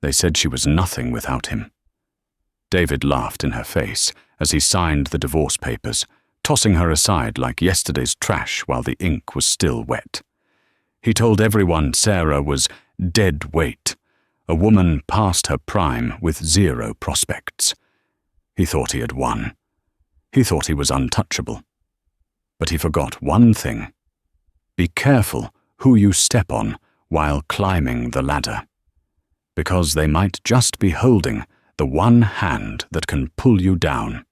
They said she was nothing without him. David laughed in her face as he signed the divorce papers, tossing her aside like yesterday's trash while the ink was still wet. He told everyone Sarah was dead weight, a woman past her prime with zero prospects. He thought he had won. He thought he was untouchable. But he forgot one thing. Be careful who you step on while climbing the ladder, because they might just be holding the one hand that can pull you down.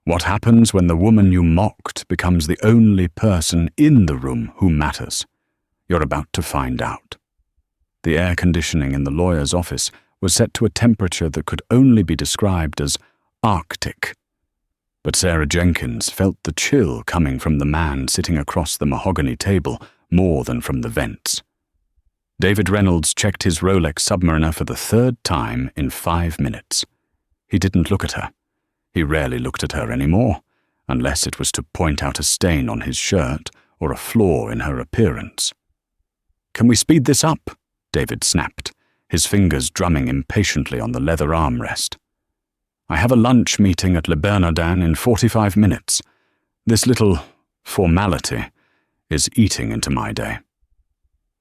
What happens when the woman you mocked becomes the only person in the room who matters? You're about to find out. The air conditioning in the lawyer's office was set to a temperature that could only be described as Arctic. But Sarah Jenkins felt the chill coming from the man sitting across the mahogany table more than from the vents. David Reynolds checked his Rolex Submariner for the third time in 5 minutes. He didn't look at her. He rarely looked at her anymore, unless it was to point out a stain on his shirt or a flaw in her appearance. "Can we speed this up?" David snapped, his fingers drumming impatiently on the leather armrest. "I have a lunch meeting at Le Bernardin in 45 minutes. This little formality is eating into my day."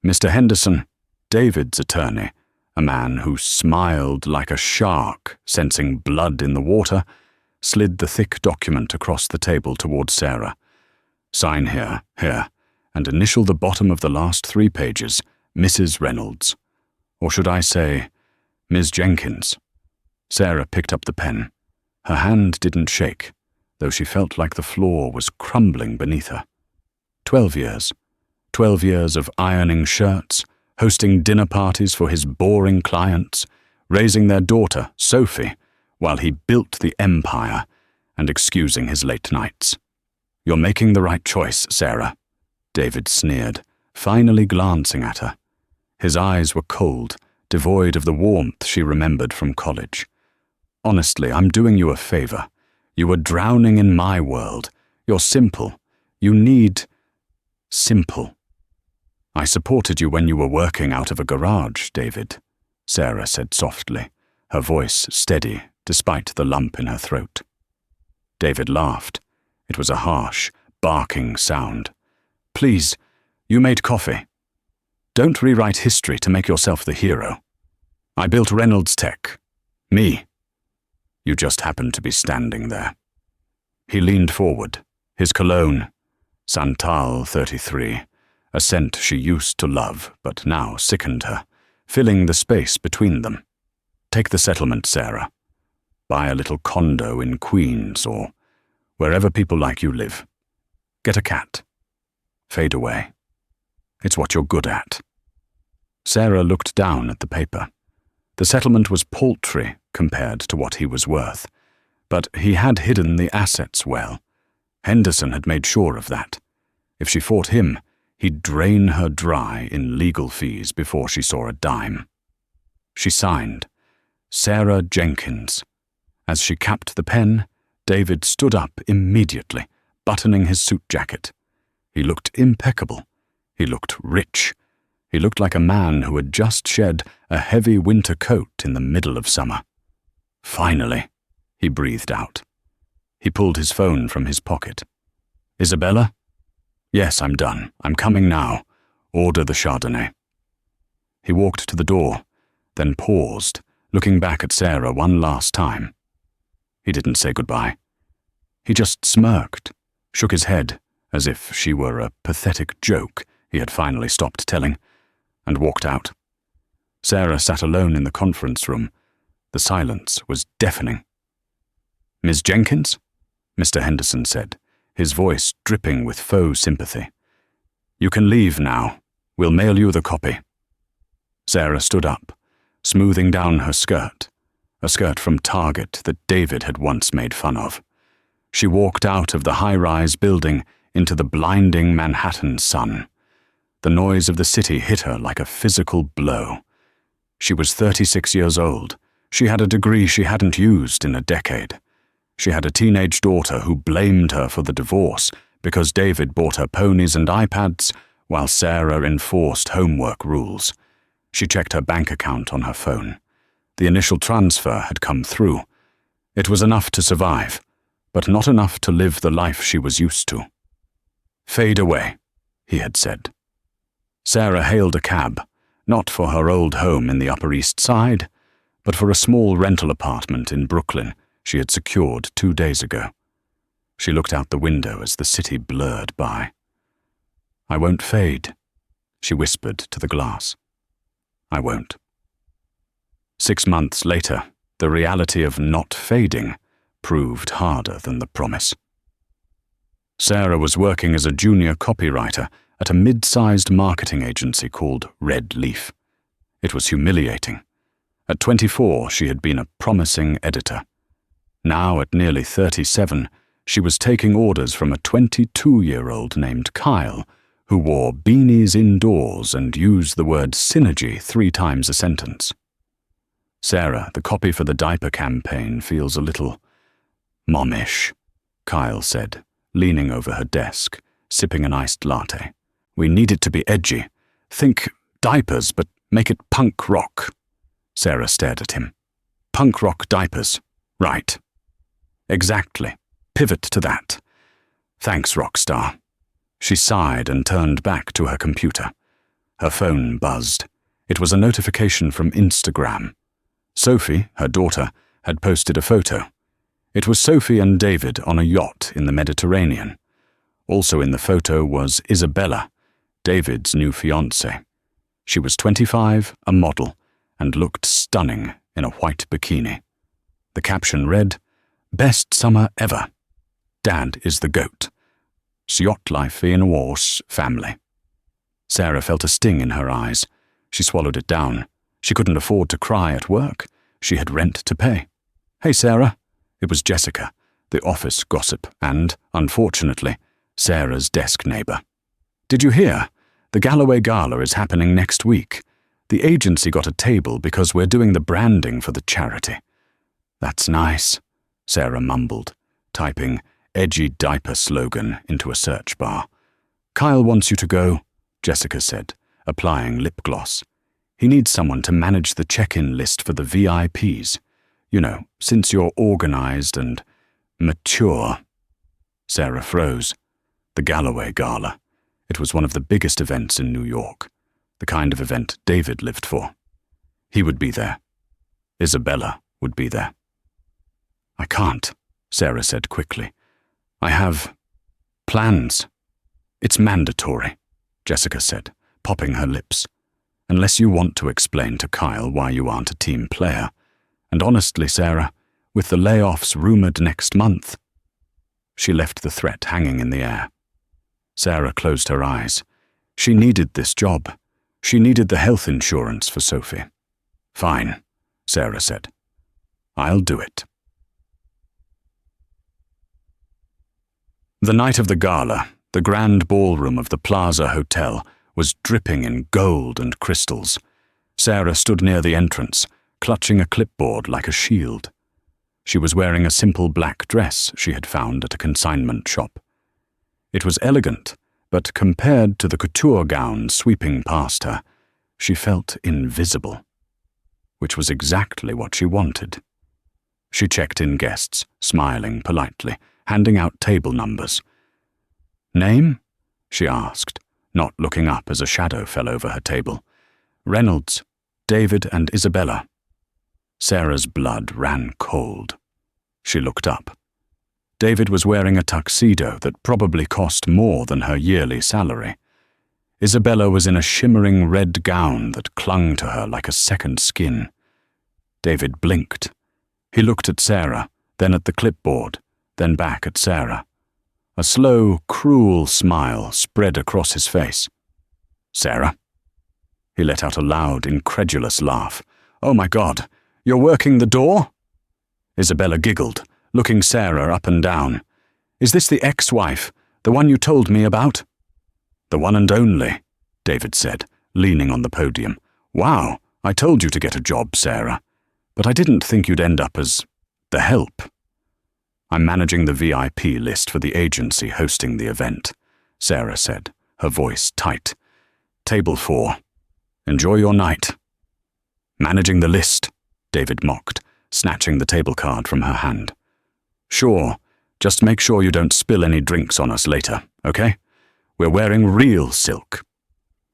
Mr. Henderson, David's attorney, a man who smiled like a shark sensing blood in the water, slid the thick document across the table towards Sarah. "Sign here, and initial the bottom of the last 3 pages, Mrs. Reynolds. Or should I say, Ms. Jenkins?" Sarah picked up the pen. Her hand didn't shake, though she felt like the floor was crumbling beneath her. 12 years. 12 years of ironing shirts, hosting dinner parties for his boring clients, raising their daughter, Sophie, while he built the empire, and excusing his late nights. "You're making the right choice, Sarah," David sneered, finally glancing at her. His eyes were cold, devoid of the warmth she remembered from college. "Honestly, I'm doing you a favor. You were drowning in my world. You're simple. You need simple." "I supported you when you were working out of a garage, David," Sarah said softly, her voice steady despite the lump in her throat. David laughed. It was a harsh, barking sound. "Please, you made coffee. Don't rewrite history to make yourself the hero. I built Reynolds Tech. Me. You just happened to be standing there." He leaned forward, his cologne, Santal 33, a scent she used to love but now sickened her, filling the space between them. "Take the settlement, Sarah. Buy a little condo in Queens or wherever people like you live. Get a cat. Fade away. It's what you're good at." Sarah looked down at the paper. The settlement was paltry compared to what he was worth, but he had hidden the assets well. Henderson had made sure of that. If she fought him, he'd drain her dry in legal fees before she saw a dime. She signed, Sarah Jenkins. As she capped the pen, David stood up immediately, buttoning his suit jacket. He looked impeccable. He looked rich. He looked like a man who had just shed a heavy winter coat in the middle of summer. "Finally," he breathed out. He pulled his phone from his pocket. "Isabella?" "Yes, I'm done. I'm coming now. Order the Chardonnay." He walked to the door, then paused, looking back at Sarah one last time. He didn't say goodbye. He just smirked, shook his head as if she were a pathetic joke he had finally stopped telling, and walked out. Sarah sat alone in the conference room. The silence was deafening. "Ms. Jenkins?" Mr. Henderson said, his voice dripping with faux sympathy. "You can leave now. We'll mail you the copy." Sarah stood up, smoothing down her skirt, a skirt from Target that David had once made fun of. She walked out of the high-rise building into the blinding Manhattan sun. The noise of the city hit her like a physical blow. She was 36 years old. She had a degree she hadn't used in a decade. She had a teenage daughter who blamed her for the divorce because David bought her ponies and iPads while Sarah enforced homework rules. She checked her bank account on her phone. The initial transfer had come through. It was enough to survive, but not enough to live the life she was used to. "Fade away," he had said. Sarah hailed a cab, not for her old home in the Upper East Side, but for a small rental apartment in Brooklyn she had secured 2 days ago. She looked out the window as the city blurred by. "I won't fade," she whispered to the glass. "I won't." 6 months later, the reality of not fading proved harder than the promise. Sarah was working as a junior copywriter at a mid-sized marketing agency called Red Leaf. It was humiliating. At 24, she had been a promising editor. Now, at nearly 37, she was taking orders from a 22-year-old named Kyle, who wore beanies indoors and used the word synergy 3 times a sentence. "Sarah, the copy for the diaper campaign feels a little mommish," Kyle said, leaning over her desk, sipping an iced latte. "We need it to be edgy. Think diapers, but make it punk rock." Sarah stared at him. "Punk rock diapers. Right. Exactly. Pivot to that. Thanks, Rockstar." She sighed and turned back to her computer. Her phone buzzed. It was a notification from Instagram. Sophie, her daughter, had posted a photo. It was Sophie and David on a yacht in the Mediterranean. Also in the photo was Isabella, David's new fiancée. She was 25, a model, and looked stunning in a white bikini. The caption read, "Best summer ever. Dad is the goat. Yacht life in Wars family." Sarah felt a sting in her eyes. She swallowed it down. She couldn't afford to cry at work. She had rent to pay. "Hey, Sarah." It was Jessica, the office gossip, and, unfortunately, Sarah's desk neighbor. "Did you hear? The Galloway Gala is happening next week. The agency got a table because we're doing the branding for the charity." "That's nice," Sarah mumbled, typing edgy diaper slogan into a search bar. "Kyle wants you to go," Jessica said, applying lip gloss. "He needs someone to manage the check-in list for the VIPs. You know, since you're organized and mature." Sarah froze. The Galloway Gala. It was one of the biggest events in New York, the kind of event David lived for. He would be there. Isabella would be there. "I can't," Sarah said quickly. "I have plans." "It's mandatory," Jessica said, popping her lips. "Unless you want to explain to Kyle why you aren't a team player. And honestly, Sarah, with the layoffs rumored next month." She left the threat hanging in the air. Sarah closed her eyes. She needed this job. She needed the health insurance for Sophie. "Fine," Sarah said. "I'll do it." The night of the gala, the grand ballroom of the Plaza Hotel, was dripping in gold and crystals. Sarah stood near the entrance, clutching a clipboard like a shield. She was wearing a simple black dress she had found at a consignment shop. It was elegant, but compared to the couture gowns sweeping past her, she felt invisible, which was exactly what she wanted. She checked in guests, smiling politely, handing out table numbers. "Name?" she asked, not looking up as a shadow fell over her table. "Reynolds, David and Isabella." Sarah's blood ran cold. She looked up. David was wearing a tuxedo that probably cost more than her yearly salary. Isabella was in a shimmering red gown that clung to her like a second skin. David blinked. He looked at Sarah, then at the clipboard, then back at Sarah. A slow, cruel smile spread across his face. "Sarah?" He let out a loud, incredulous laugh. "Oh my God, you're working the door?" Isabella giggled, looking Sarah up and down. "Is this the ex-wife, the one you told me about?" "The one and only," David said, leaning on the podium. "Wow, I told you to get a job, Sarah. But I didn't think you'd end up as the help." "I'm managing the VIP list for the agency hosting the event," Sarah said, her voice tight. "Table 4. Enjoy your night." "Managing the list," David mocked, snatching the table card from her hand. Sure, just make sure you don't spill any drinks on us later, okay? We're wearing real silk.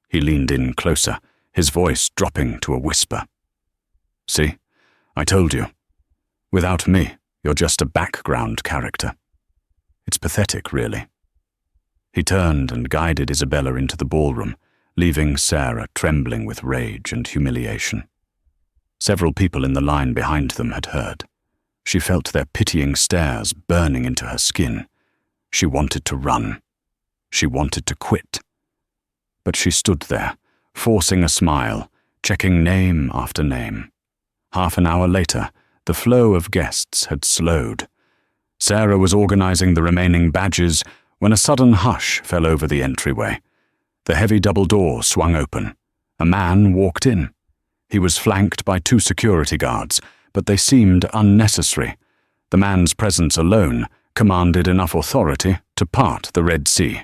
He leaned in closer, his voice dropping to a whisper. See, I told you. Without me, you're just a background character. It's pathetic, really. He turned and guided Isabella into the ballroom, leaving Sarah trembling with rage and humiliation. Several people in the line behind them had heard. She felt their pitying stares burning into her skin. She wanted to run. She wanted to quit. But she stood there, forcing a smile, checking name after name. Half an hour later, the flow of guests had slowed. Sarah was organizing the remaining badges when a sudden hush fell over the entryway. The heavy double door swung open. A man walked in. He was flanked by 2 security guards, but they seemed unnecessary. The man's presence alone commanded enough authority to part the Red Sea.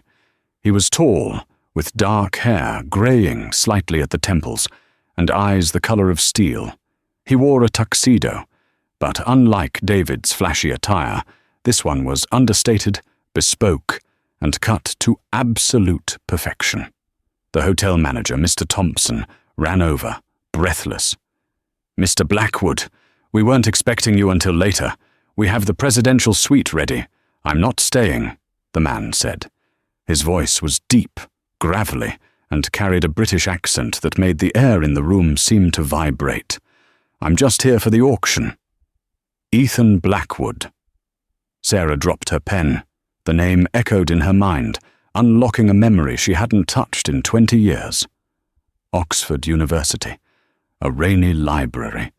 He was tall, with dark hair graying slightly at the temples, and eyes the color of steel. He wore a tuxedo, but unlike David's flashy attire, this one was understated, bespoke, and cut to absolute perfection. The hotel manager, Mr. Thompson, ran over, breathless. "Mr. Blackwood, we weren't expecting you until later. We have the presidential suite ready. I'm not staying," the man said. His voice was deep, gravelly, and carried a British accent that made the air in the room seem to vibrate. "I'm just here for the auction." Ethan Blackwood. Sarah dropped her pen. The name echoed in her mind, unlocking a memory she hadn't touched in 20 years. Oxford University. A rainy library.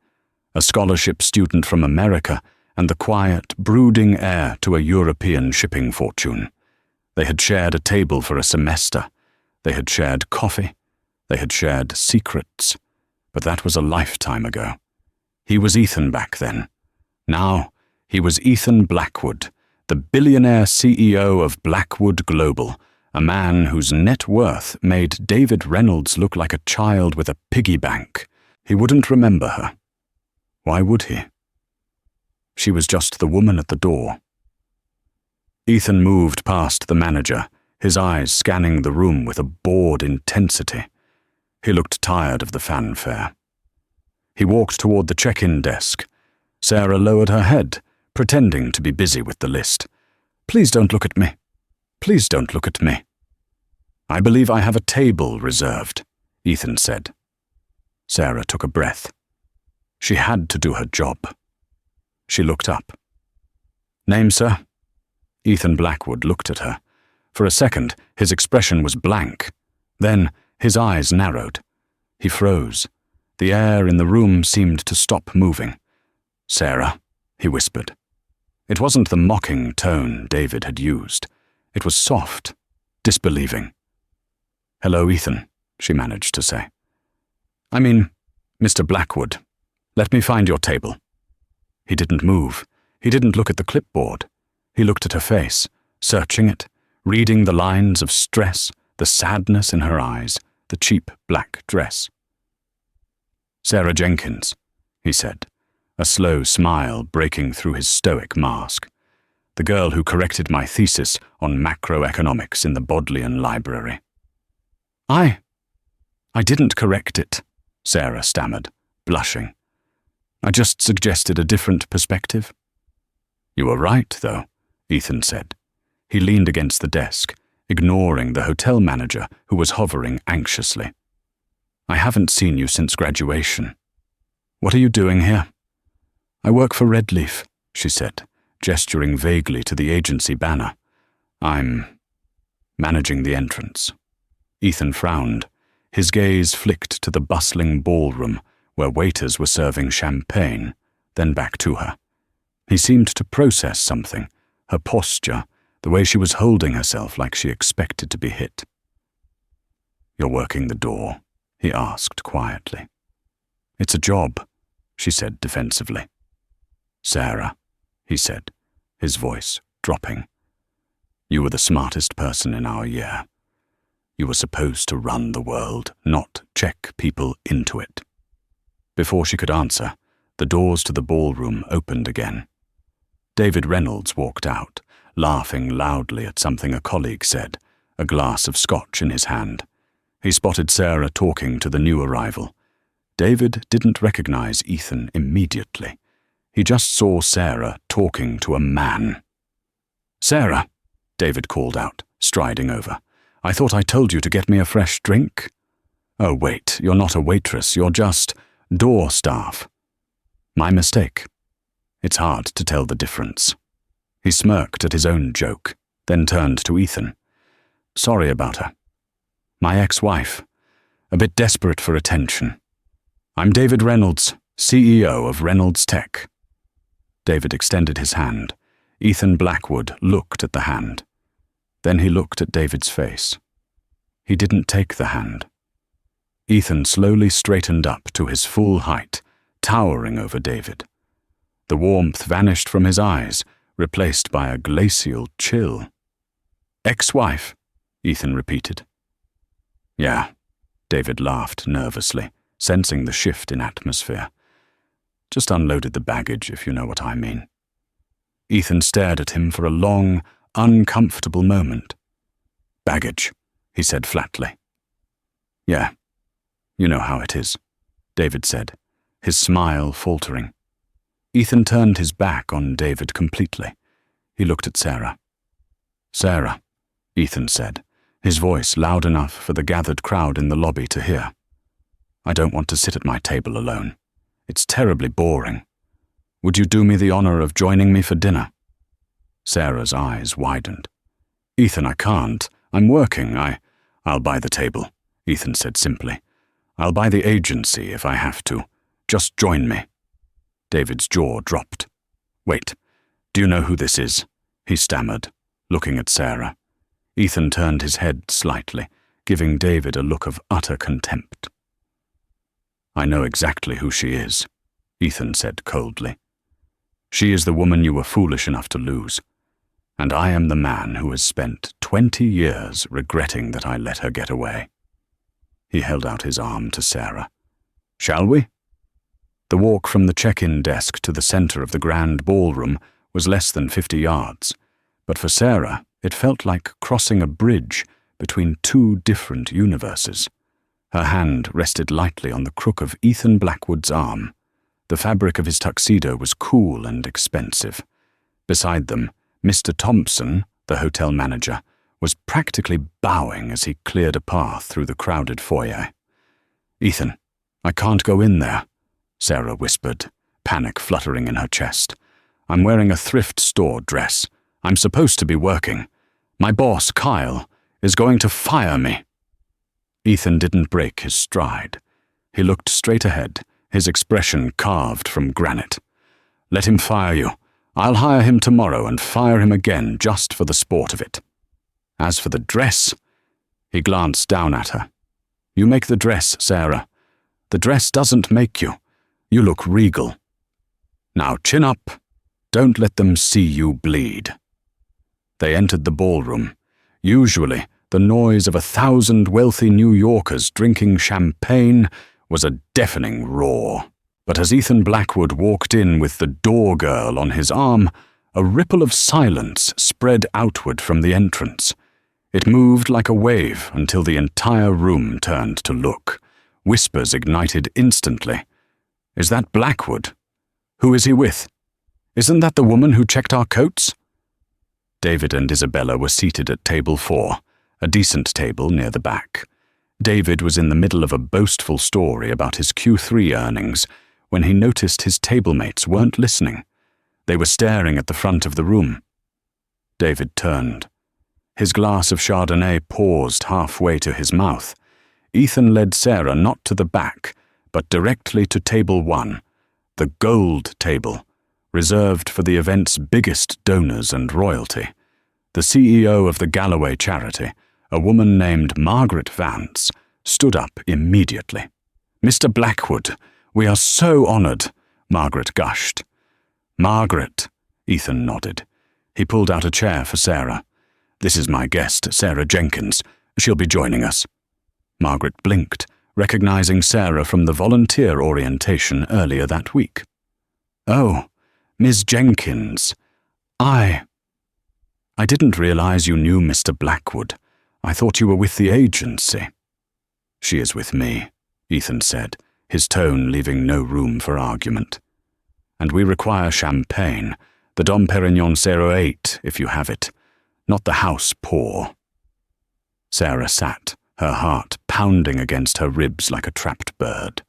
A scholarship student from America, and the quiet, brooding heir to a European shipping fortune. They had shared a table for a semester. They had shared coffee. They had shared secrets. But that was a lifetime ago. He was Ethan back then. Now, he was Ethan Blackwood, the billionaire CEO of Blackwood Global, a man whose net worth made David Reynolds look like a child with a piggy bank. He wouldn't remember her. Why would he? She was just the woman at the door. Ethan moved past the manager, his eyes scanning the room with a bored intensity. He looked tired of the fanfare. He walked toward the check-in desk. Sarah lowered her head, pretending to be busy with the list. "Please don't look at me. Please don't look at me." "I believe I have a table reserved," Ethan said. Sarah took a breath. She had to do her job. She looked up. "Name, sir?" Ethan Blackwood looked at her. For a second, his expression was blank. Then, his eyes narrowed. He froze. The air in the room seemed to stop moving. "Sarah," he whispered. It wasn't the mocking tone David had used. It was soft, disbelieving. "Hello, Ethan," she managed to say. "I mean, Mr. Blackwood, let me find your table." He didn't move. He didn't look at the clipboard. He looked at her face, searching it, reading the lines of stress, the sadness in her eyes, the cheap black dress. "Sarah Jenkins," he said, a slow smile breaking through his stoic mask. "The girl who corrected my thesis on macroeconomics in the Bodleian Library." I didn't correct it," Sarah stammered, blushing. "I just suggested a different perspective." "You were right, though," Ethan said. He leaned against the desk, ignoring the hotel manager who was hovering anxiously. "I haven't seen you since graduation. What are you doing here?" "I work for Redleaf," she said, gesturing vaguely to the agency banner. "I'm managing the entrance." Ethan frowned. His gaze flicked to the bustling ballroom where waiters were serving champagne, then back to her. He seemed to process something, her posture, the way she was holding herself like she expected to be hit. "You're working the door?" he asked quietly. "It's a job," she said defensively. "Sarah," he said, his voice dropping. "You were the smartest person in our year. You were supposed to run the world, not check people into it." Before she could answer, The doors to the ballroom opened again. David Reynolds walked out, laughing loudly at something a colleague said, a glass of scotch in his hand. He spotted Sarah talking to the new arrival. David didn't recognize Ethan immediately. He just saw Sarah talking to a man. "Sarah," David called out, striding over. "I thought I told you to get me a fresh drink." "Oh, wait, you're not a waitress, you're just door staff." "My mistake." It's hard to tell the difference. He smirked at his own joke, then turned to Ethan. "Sorry about her. My ex-wife. A bit desperate for attention. I'm David Reynolds, CEO of Reynolds Tech." David extended his hand. Ethan Blackwood looked at the hand. Then he looked at David's face. He didn't take the hand. Ethan slowly straightened up to his full height, towering over David. The warmth vanished from his eyes, replaced by a glacial chill. "Ex-wife," Ethan repeated. "Yeah," David laughed nervously, sensing the shift in atmosphere. "Just unloaded the baggage, if you know what I mean." Ethan stared at him for a long, uncomfortable moment. "Baggage," he said flatly. "Yeah, you know how it is," David said, his smile faltering. Ethan turned his back on David completely. He looked at Sarah. "Sarah," Ethan said, his voice loud enough for the gathered crowd in the lobby to hear. "I don't want to sit at my table alone. It's terribly boring. Would you do me the honor of joining me for dinner?" Sarah's eyes widened. "Ethan, I can't. I'm working. I'll buy the table," Ethan said simply. "I'll buy the agency if I have to. Just join me." David's jaw dropped. "Wait, do you know who this is?" he stammered, looking at Sarah. Ethan turned his head slightly, giving David a look of utter contempt. "I know exactly who she is," Ethan said coldly. "She is the woman you were foolish enough to lose, and I am the man who has spent 20 years regretting that I let her get away." He held out his arm to Sarah. "Shall we?" The walk from the check-in desk to the center of the grand ballroom was less than 50 yards, but for Sarah it felt like crossing a bridge between two different universes. Her hand rested lightly on the crook of Ethan Blackwood's arm. The fabric of his tuxedo was cool and expensive. Beside them, Mr. Thompson, the hotel manager, was practically bowing as he cleared a path through the crowded foyer. "Ethan, I can't go in there," Sarah whispered, panic fluttering in her chest. "I'm wearing a thrift store dress. I'm supposed to be working. My boss, Kyle, is going to fire me." Ethan didn't break his stride. He looked straight ahead, his expression carved from granite. "Let him fire you. I'll hire him tomorrow and fire him again just for the sport of it. As for the dress," he glanced down at her. "You make the dress, Sarah. The dress doesn't make you. You look regal. Now chin up. Don't let them see you bleed." They entered the ballroom. Usually, the noise of 1,000 wealthy New Yorkers drinking champagne was a deafening roar. But as Ethan Blackwood walked in with the door girl on his arm, a ripple of silence spread outward from the entrance. It moved like a wave until the entire room turned to look. Whispers ignited instantly. "Is that Blackwood? Who is he with? Isn't that the woman who checked our coats?" David and Isabella were seated at table 4, a decent table near the back. David was in the middle of a boastful story about his Q3 earnings when he noticed his tablemates weren't listening. They were staring at the front of the room. David turned. His glass of Chardonnay paused halfway to his mouth. Ethan led Sarah not to the back, but directly to table 1, the gold table, reserved for the event's biggest donors and royalty. The CEO of the Galloway charity, a woman named Margaret Vance, stood up immediately. "Mr. Blackwood, we are so honored," Margaret gushed. "Margaret," Ethan nodded. He pulled out a chair for Sarah. "This is my guest, Sarah Jenkins. She'll be joining us." Margaret blinked, recognizing Sarah from the volunteer orientation earlier that week. "Oh, Miss Jenkins. I didn't realize you knew Mr. Blackwood. I thought you were with the agency." "She is with me," Ethan said, his tone leaving no room for argument. "And we require champagne, the Dom Perignon 08, if you have it, not the house pour." Sarah sat, her heart pounding against her ribs like a trapped bird.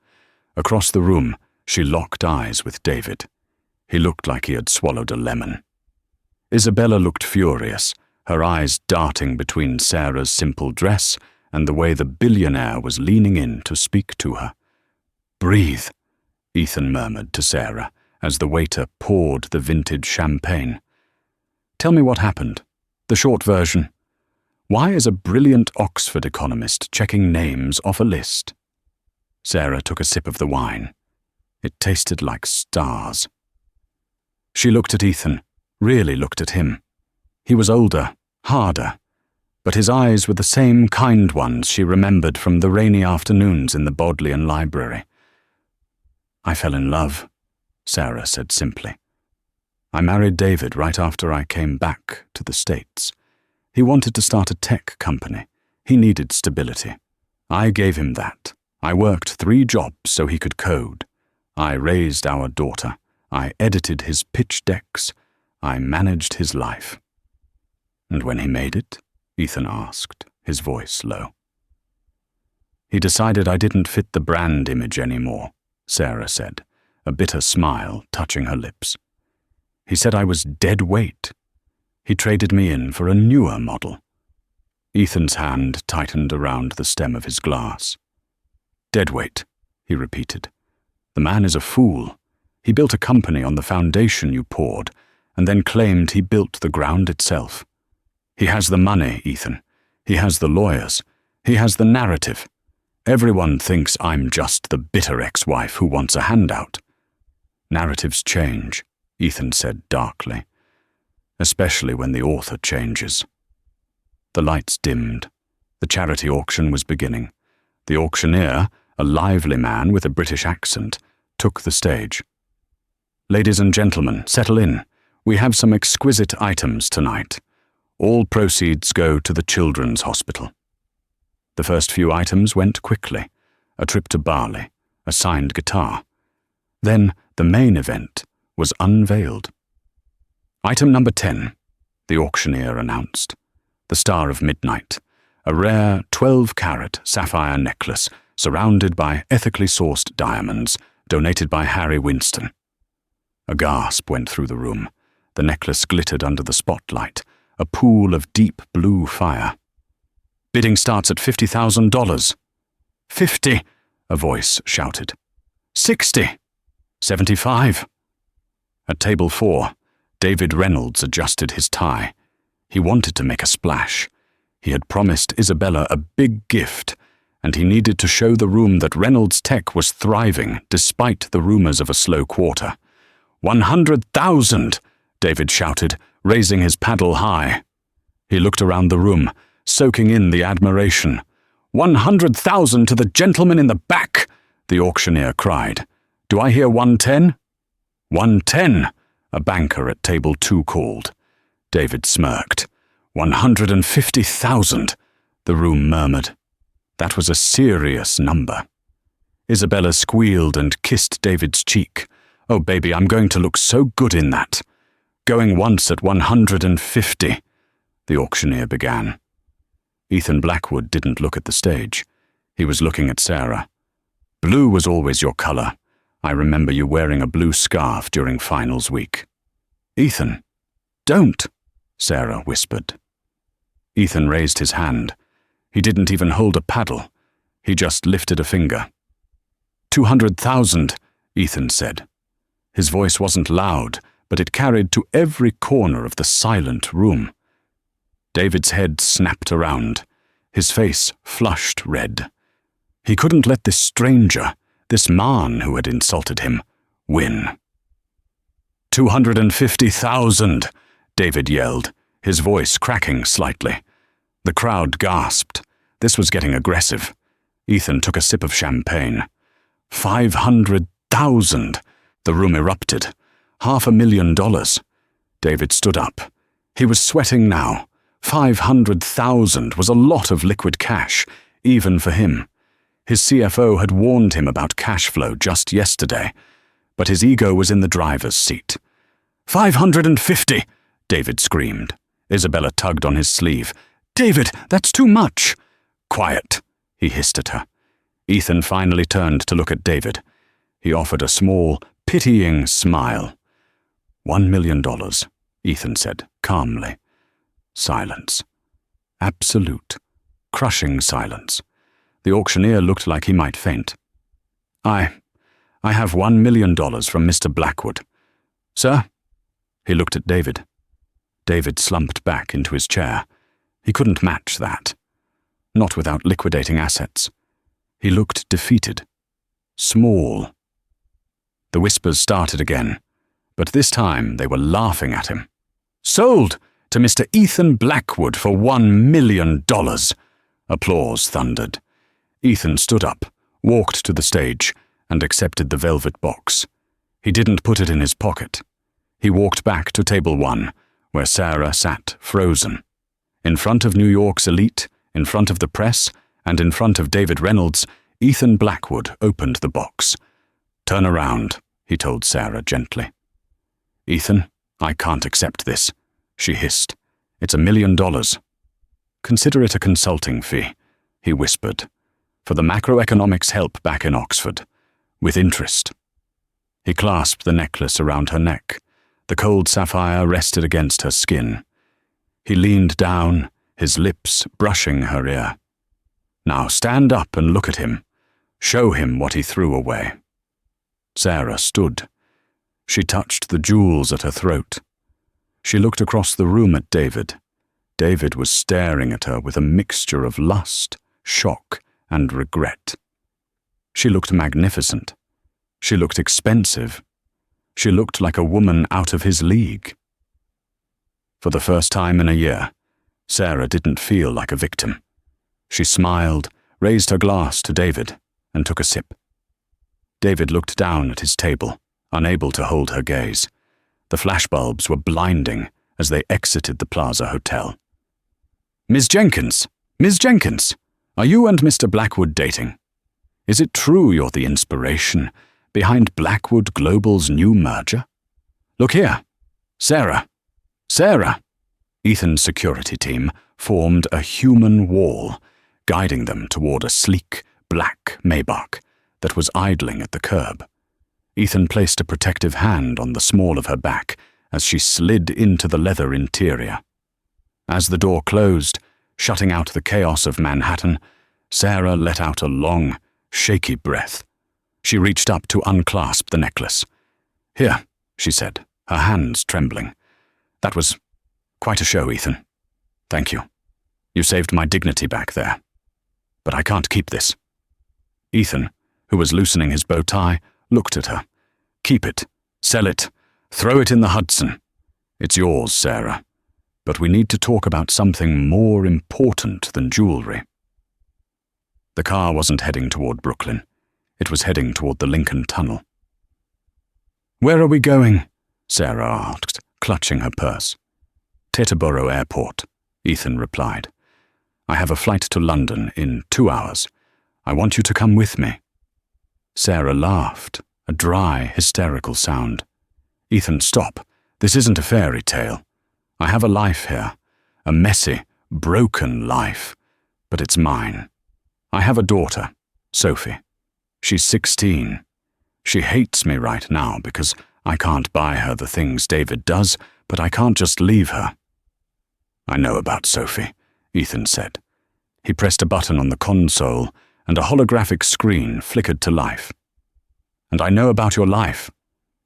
Across the room, she locked eyes with David. He looked like he had swallowed a lemon. Isabella looked furious, her eyes darting between Sarah's simple dress and the way the billionaire was leaning in to speak to her. "Breathe," Ethan murmured to Sarah as the waiter poured the vintage champagne. "Tell me what happened. The short version. Why is a brilliant Oxford economist checking names off a list?" Sarah took a sip of the wine. It tasted like stars. She looked at Ethan, really looked at him. He was older, harder, but his eyes were the same kind ones she remembered from the rainy afternoons in the Bodleian Library. "I fell in love," Sarah said simply. "I married David right after I came back to the States. He wanted to start a tech company. He needed stability. I gave him that. I worked 3 jobs so he could code. I raised our daughter. I edited his pitch decks. I managed his life." "And when he made it?" Ethan asked, his voice low. "He decided I didn't fit the brand image anymore," Sarah said, a bitter smile touching her lips. "He said I was dead weight. He traded me in for a newer model." Ethan's hand tightened around the stem of his glass. "Deadweight," he repeated. "The man is a fool. He built a company on the foundation you poured, and then claimed he built the ground itself. He has the money, Ethan. He has the lawyers. He has the narrative. Everyone thinks I'm just the bitter ex-wife who wants a handout." "Narratives change," Ethan said darkly, "especially when the author changes." The lights dimmed. The charity auction was beginning. The auctioneer, a lively man with a British accent, took the stage. "Ladies and gentlemen, settle in. We have some exquisite items tonight. All proceeds go to the Children's Hospital." The first few items went quickly. A trip to Bali, a signed guitar. Then the main event was unveiled. "Item number 10, the auctioneer announced. The Star of Midnight, a rare 12-carat sapphire necklace surrounded by ethically sourced diamonds, donated by Harry Winston. A gasp went through the room. The necklace glittered under the spotlight, a pool of deep blue fire. "Bidding starts at $50,000. 50, a voice shouted. 60, 75. At table 4, David Reynolds adjusted his tie. He wanted to make a splash. He had promised Isabella a big gift, and he needed to show the room that Reynolds' tech was thriving despite the rumors of a slow quarter. 100,000, David shouted, raising his paddle high. He looked around the room, soaking in the admiration. 100,000 to the gentleman in the back, the auctioneer cried. Do I hear 110? 110, a banker at table 2 called. David smirked. 150,000, the room murmured. That was a serious number. Isabella squealed and kissed David's cheek. Oh, baby, I'm going to look so good in that. Going once at 150, the auctioneer began. Ethan Blackwood didn't look at the stage. He was looking at Sarah. Blue was always your color. I remember you wearing a blue scarf during finals week. Ethan, don't, Sarah whispered. Ethan raised his hand. He didn't even hold a paddle. He just lifted a finger. 200,000, Ethan said. His voice wasn't loud, but it carried to every corner of the silent room. David's head snapped around. His face flushed red. He couldn't let this stranger, this man who had insulted him, win. 250,000, David yelled, his voice cracking slightly. The crowd gasped. This was getting aggressive. Ethan took a sip of champagne. 500,000, The room erupted. $500,000. David stood up. He was sweating now. 500,000 was a lot of liquid cash, even for him. His CFO had warned him about cash flow just yesterday, but his ego was in the driver's seat. 550, David screamed. Isabella tugged on his sleeve. David, that's too much. Quiet, he hissed at her. Ethan finally turned to look at David. He offered a small, pitying smile. $1 million, Ethan said, calmly. Silence. Absolute, crushing silence. The auctioneer looked like he might faint. I have $1 million from Mr. Blackwood. Sir? He looked at David. David slumped back into his chair. He couldn't match that. Not without liquidating assets. He looked defeated. Small. The whispers started again, but this time they were laughing at him. Sold to Mr. Ethan Blackwood for $1 million. Applause thundered. Ethan stood up, walked to the stage, and accepted the velvet box. He didn't put it in his pocket. He walked back to table 1, where Sarah sat frozen. In front of New York's elite, in front of the press, and in front of David Reynolds, Ethan Blackwood opened the box. Turn around, he told Sarah gently. Ethan, I can't accept this, she hissed. It's $1 million. Consider it a consulting fee, he whispered, for the macroeconomics help back in Oxford, with interest. He clasped the necklace around her neck. The cold sapphire rested against her skin. He leaned down, his lips brushing her ear. Now stand up and look at him. Show him what he threw away. Sarah stood. She touched the jewels at her throat. She looked across the room at David. David was staring at her with a mixture of lust, shock, and regret. She looked magnificent. She looked expensive. She looked like a woman out of his league. For the first time in a year, Sarah didn't feel like a victim. She smiled, raised her glass to David, and took a sip. David looked down at his table, unable to hold her gaze. The flashbulbs were blinding as they exited the Plaza Hotel. Miss Jenkins! Miss Jenkins! Are you and Mr. Blackwood dating? Is it true you're the inspiration behind Blackwood Global's new merger? Look here. Sarah! Sarah! Ethan's security team formed a human wall, guiding them toward a sleek, black Maybach that was idling at the curb. Ethan placed a protective hand on the small of her back as she slid into the leather interior. As the door closed, shutting out the chaos of Manhattan, Sarah let out a long, shaky breath. She reached up to unclasp the necklace. Here, she said, her hands trembling. That was quite a show, Ethan. Thank you. You saved my dignity back there. But I can't keep this. Ethan, who was loosening his bow tie, looked at her. Keep it. Sell it. Throw it in the Hudson. It's yours, Sarah. But we need to talk about something more important than jewelry. The car wasn't heading toward Brooklyn. It was heading toward the Lincoln Tunnel. Where are we going? Sarah asked, clutching her purse. Teterboro Airport, Ethan replied. I have a flight to London in 2 hours. I want you to come with me. Sarah laughed, a dry, hysterical sound. Ethan, stop. This isn't a fairy tale. I have a life here, a messy, broken life, but it's mine. I have a daughter, Sophie. She's 16. She hates me right now because I can't buy her the things David does, but I can't just leave her. I know about Sophie, Ethan said. He pressed a button on the console, and a holographic screen flickered to life. And I know about your life.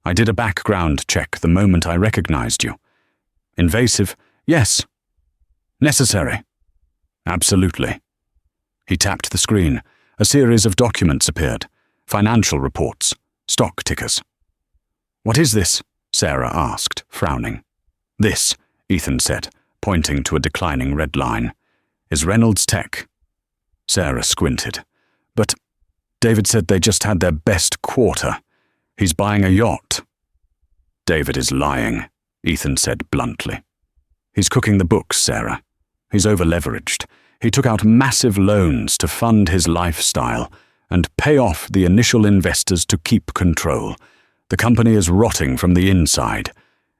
I did a background check the moment I recognized you. Invasive, yes. Necessary. Absolutely. He tapped the screen. A series of documents appeared. Financial reports. Stock tickers. What is this? Sarah asked, frowning. This, Ethan said, pointing to a declining red line, is Reynolds Tech. Sarah squinted. But David said they just had their best quarter. He's buying a yacht. David is lying, Ethan said bluntly. He's cooking the books, Sarah. He's over-leveraged. He took out massive loans to fund his lifestyle and pay off the initial investors to keep control. The company is rotting from the inside.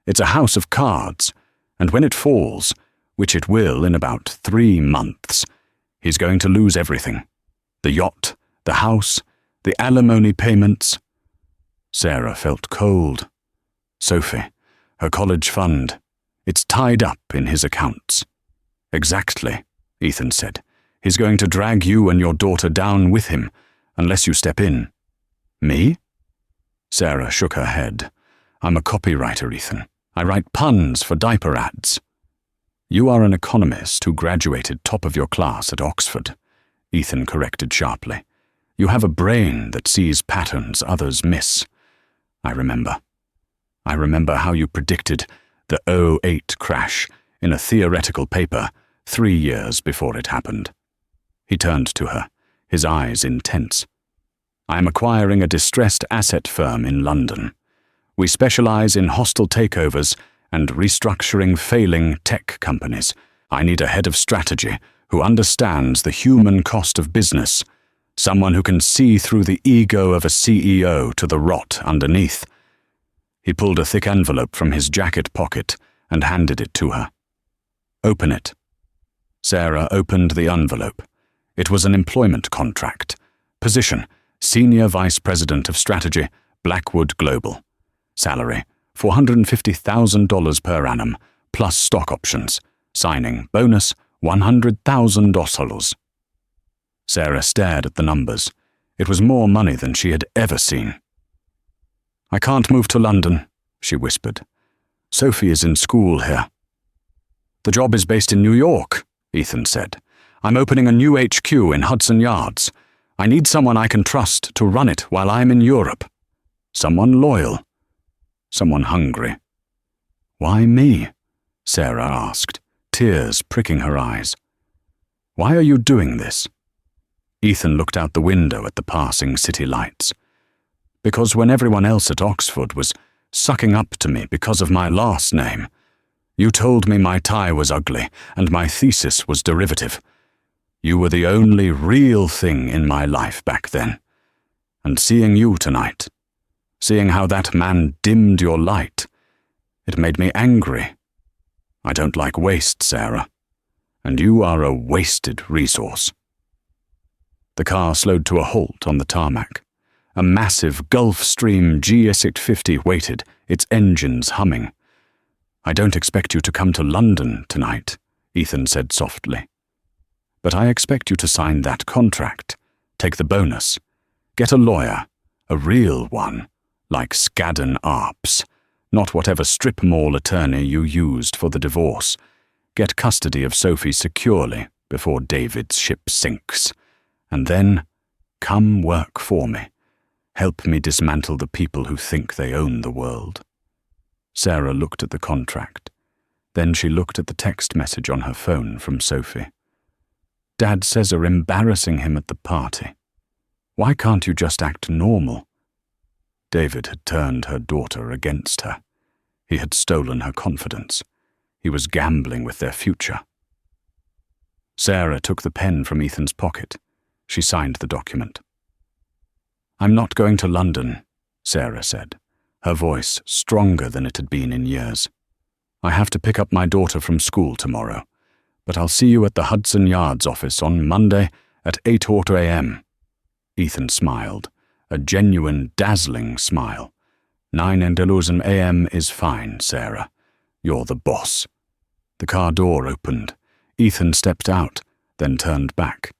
It's a house of cards, and when it falls, which it will in about 3 months, he's going to lose everything. The yacht, the house, the alimony payments. Sarah felt cold. Sophie, her college fund, it's tied up in his accounts. Exactly, Ethan said. He's going to drag you and your daughter down with him, unless you step in. Me? Sarah shook her head. I'm a copywriter, Ethan. I write puns for diaper ads. You are an economist who graduated top of your class at Oxford, Ethan corrected sharply. You have a brain that sees patterns others miss. I remember how you predicted the '08 crash in a theoretical paper 3 years before it happened. He turned to her, his eyes intense. I am acquiring a distressed asset firm in London. We specialize in hostile takeovers and restructuring failing tech companies. I need a head of strategy who understands the human cost of business, someone who can see through the ego of a CEO to the rot underneath. He pulled a thick envelope from his jacket pocket and handed it to her. Open it. Sarah opened the envelope. It was an employment contract. Position, Senior Vice President of Strategy, Blackwood Global. Salary, $450,000 per annum, plus stock options. Signing bonus, $100,000. Sarah stared at the numbers. It was more money than she had ever seen. I can't move to London, she whispered. Sophie is in school here. The job is based in New York, Ethan said. I'm opening a new HQ in Hudson Yards. I need someone I can trust to run it while I'm in Europe. Someone loyal. Someone hungry. Why me? Sarah asked, tears pricking her eyes. Why are you doing this? Ethan looked out the window at the passing city lights. Because when everyone else at Oxford was sucking up to me because of my last name, you told me my tie was ugly and my thesis was derivative. You were the only real thing in my life back then. And seeing you tonight, seeing how that man dimmed your light, it made me angry. I don't like waste, Sarah, and you are a wasted resource. The car slowed to a halt on the tarmac. A massive Gulfstream G650 waited, its engines humming. I don't expect you to come to London tonight, Ethan said softly. But I expect you to sign that contract, take the bonus, get a lawyer, a real one, like Skadden Arps, not whatever strip mall attorney you used for the divorce. Get custody of Sophie securely before David's ship sinks. And then, come work for me. Help me dismantle the people who think they own the world. Sarah looked at the contract. Then she looked at the text message on her phone from Sophie. Dad says you're embarrassing him at the party. Why can't you just act normal? David had turned her daughter against her. He had stolen her confidence. He was gambling with their future. Sarah took the pen from Ethan's pocket. She signed the document. I'm not going to London, Sarah said, her voice stronger than it had been in years. I have to pick up my daughter from school tomorrow, but I'll see you at the Hudson Yards office on Monday at 8:00 a.m. Ethan smiled, a genuine, dazzling smile. 9:00 a.m. is fine, Sarah. You're the boss. The car door opened. Ethan stepped out, then turned back.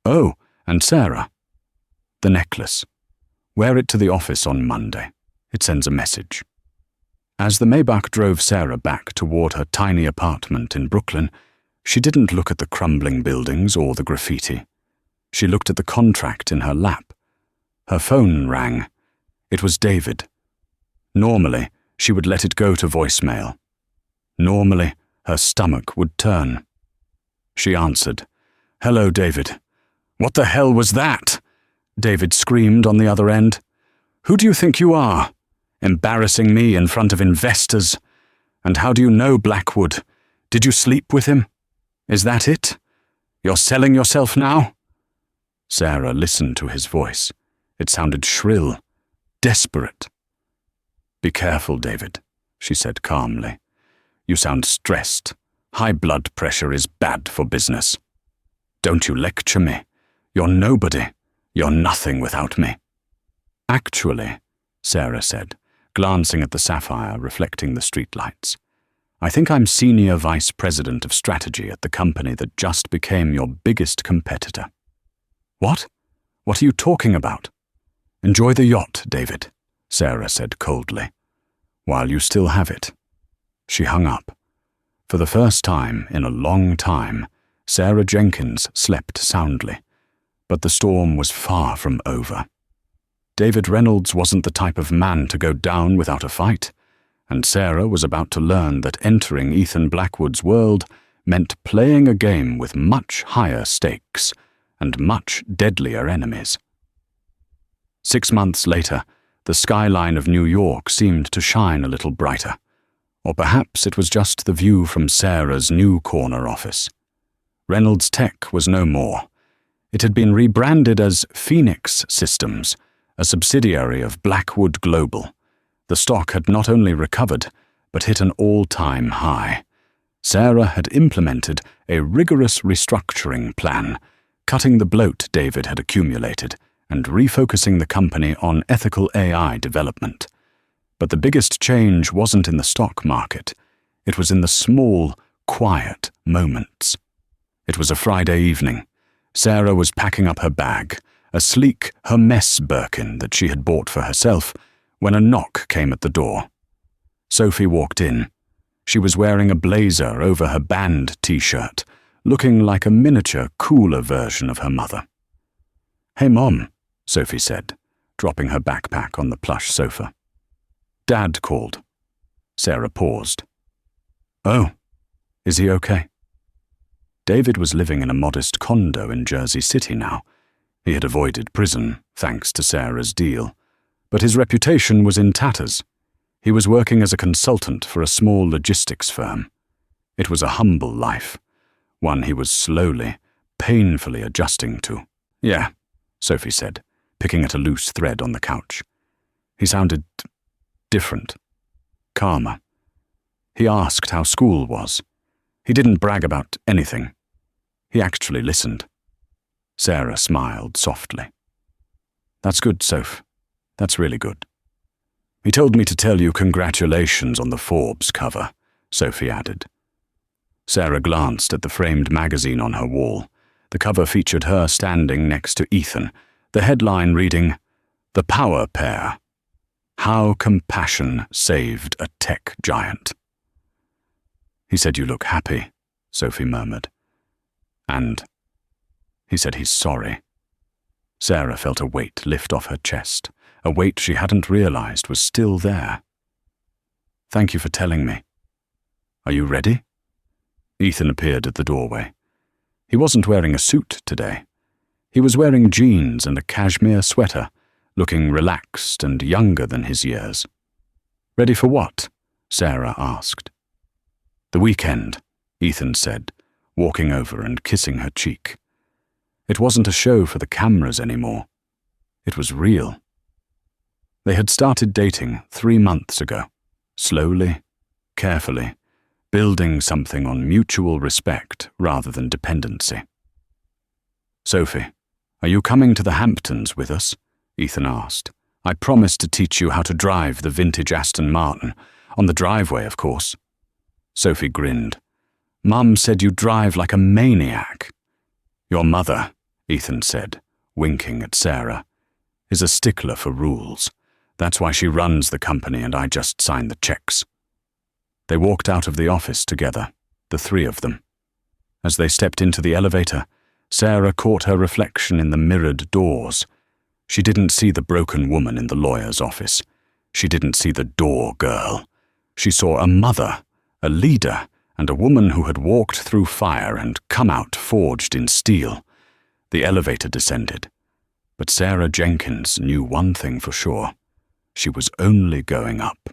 Oh, and Sarah. The necklace. Wear it to the office on Monday. It sends a message. As the Maybach drove Sarah back toward her tiny apartment in Brooklyn, she didn't look at the crumbling buildings or the graffiti. She looked at the contract in her lap. Her phone rang. It was David. Normally, she would let it go to voicemail. Normally, her stomach would turn. She answered. Hello, David. What the hell was that? David screamed on the other end. Who do you think you are? Embarrassing me in front of investors? And how do you know Blackwood? Did you sleep with him? Is that it? You're selling yourself now?" Sarah listened to his voice. It sounded shrill, desperate. "Be careful, David," she said calmly. "You sound stressed. High blood pressure is bad for business. Don't you lecture me. You're nobody. You're nothing without me." "Actually," Sarah said, glancing at the sapphire reflecting the streetlights, "I think I'm Senior Vice President of Strategy at the company that just became your biggest competitor." "What? What are you talking about?" "Enjoy the yacht, David," Sarah said coldly, "while you still have it." She hung up. For the first time in a long time, Sarah Jenkins slept soundly, but the storm was far from over. David Reynolds wasn't the type of man to go down without a fight, and Sarah was about to learn that entering Ethan Blackwood's world meant playing a game with much higher stakes and much deadlier enemies. 6 months later, the skyline of New York seemed to shine a little brighter, or perhaps it was just the view from Sarah's new corner office. Reynolds Tech was no more. It had been rebranded as Phoenix Systems, a subsidiary of Blackwood Global. The stock had not only recovered, but hit an all-time high. Sarah had implemented a rigorous restructuring plan, cutting the bloat David had accumulated and refocusing the company on ethical AI development. But the biggest change wasn't in the stock market. It was in the small, quiet moments. It was a Friday evening. Sarah was packing up her bag, a sleek Hermes Birkin that she had bought for herself, when a knock came at the door. Sophie walked in. She was wearing a blazer over her band t-shirt, looking like a miniature, cooler version of her mother. "Hey, Mom," Sophie said, dropping her backpack on the plush sofa. "Dad called." Sarah paused. "Oh, is he okay?" David was living in a modest condo in Jersey City now. He had avoided prison, thanks to Sarah's deal, but his reputation was in tatters. He was working as a consultant for a small logistics firm. It was a humble life, one he was slowly, painfully adjusting to. "Yeah," Sophie said, picking at a loose thread on the couch. He sounded different, calmer. He asked how school was. He didn't brag about anything. He actually listened. Sarah smiled softly. "That's good, Soph. That's really good." "He told me to tell you congratulations on the Forbes cover," Sophie added. Sarah glanced at the framed magazine on her wall. The cover featured her standing next to Ethan, the headline reading, "The Power Pair. How Compassion Saved a Tech Giant." "He said you look happy," Sophie murmured. "And he said he's sorry." Sarah felt a weight lift off her chest, a weight she hadn't realized was still there. "Thank you for telling me. Are you ready?" Ethan appeared at the doorway. He wasn't wearing a suit today. He was wearing jeans and a cashmere sweater, looking relaxed and younger than his years. "Ready for what?" Sarah asked. "The weekend," Ethan said, walking over and kissing her cheek. It wasn't a show for the cameras anymore. It was real. They had started dating 3 months ago, slowly, carefully, building something on mutual respect rather than dependency. "Sophie, are you coming to the Hamptons with us?" Ethan asked. "I promised to teach you how to drive the vintage Aston Martin, on the driveway, of course." Sophie grinned. "Mum said you drive like a maniac." "Your mother," Ethan said, winking at Sarah, "is a stickler for rules. That's why she runs the company and I just sign the checks." They walked out of the office together, the 3 of them. As they stepped into the elevator, Sarah caught her reflection in the mirrored doors. She didn't see the broken woman in the lawyer's office. She didn't see the door girl. She saw a mother, a leader, and a woman who had walked through fire and come out forged in steel. The elevator descended. But Sarah Jenkins knew one thing for sure. She was only going up.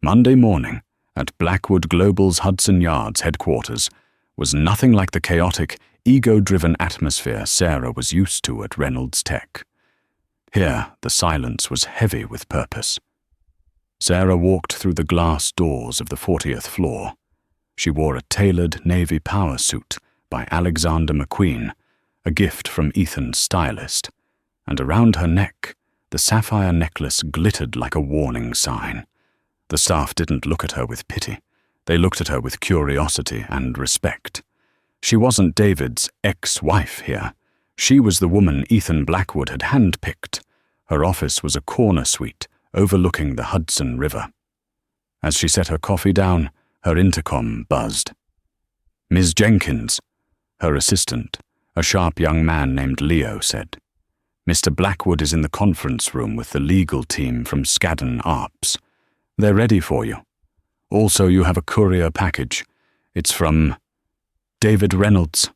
Monday morning, at Blackwood Global's Hudson Yards headquarters, was nothing like the chaotic, ego-driven atmosphere Sarah was used to at Reynolds Tech. Here, the silence was heavy with purpose. Sarah walked through the glass doors of the 40th floor. She wore a tailored navy power suit by Alexander McQueen, a gift from Ethan's stylist, and around her neck, the sapphire necklace glittered like a warning sign. The staff didn't look at her with pity. They looked at her with curiosity and respect. She wasn't David's ex-wife here. She was the woman Ethan Blackwood had handpicked. Her office was a corner suite overlooking the Hudson River. As she set her coffee down, her intercom buzzed. "Ms. Jenkins," her assistant, a sharp young man named Leo, said. "Mr. Blackwood is in the conference room with the legal team from Skadden Arps. They're ready for you. Also, you have a courier package. It's from David Reynolds."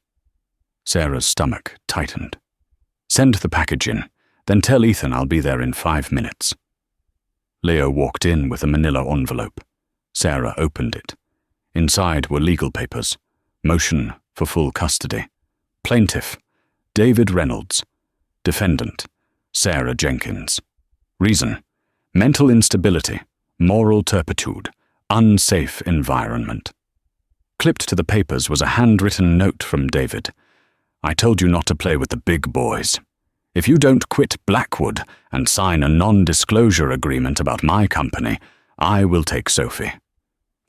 Sarah's stomach tightened. "Send the package in, then tell Ethan I'll be there in 5 minutes." Leo walked in with a manila envelope. Sarah opened it. Inside were legal papers. Motion for full custody. Plaintiff, David Reynolds. Defendant, Sarah Jenkins. Reason, mental instability, moral turpitude, unsafe environment. Clipped to the papers was a handwritten note from David. "I told you not to play with the big boys. If you don't quit Blackwood and sign a non-disclosure agreement about my company, I will take Sophie.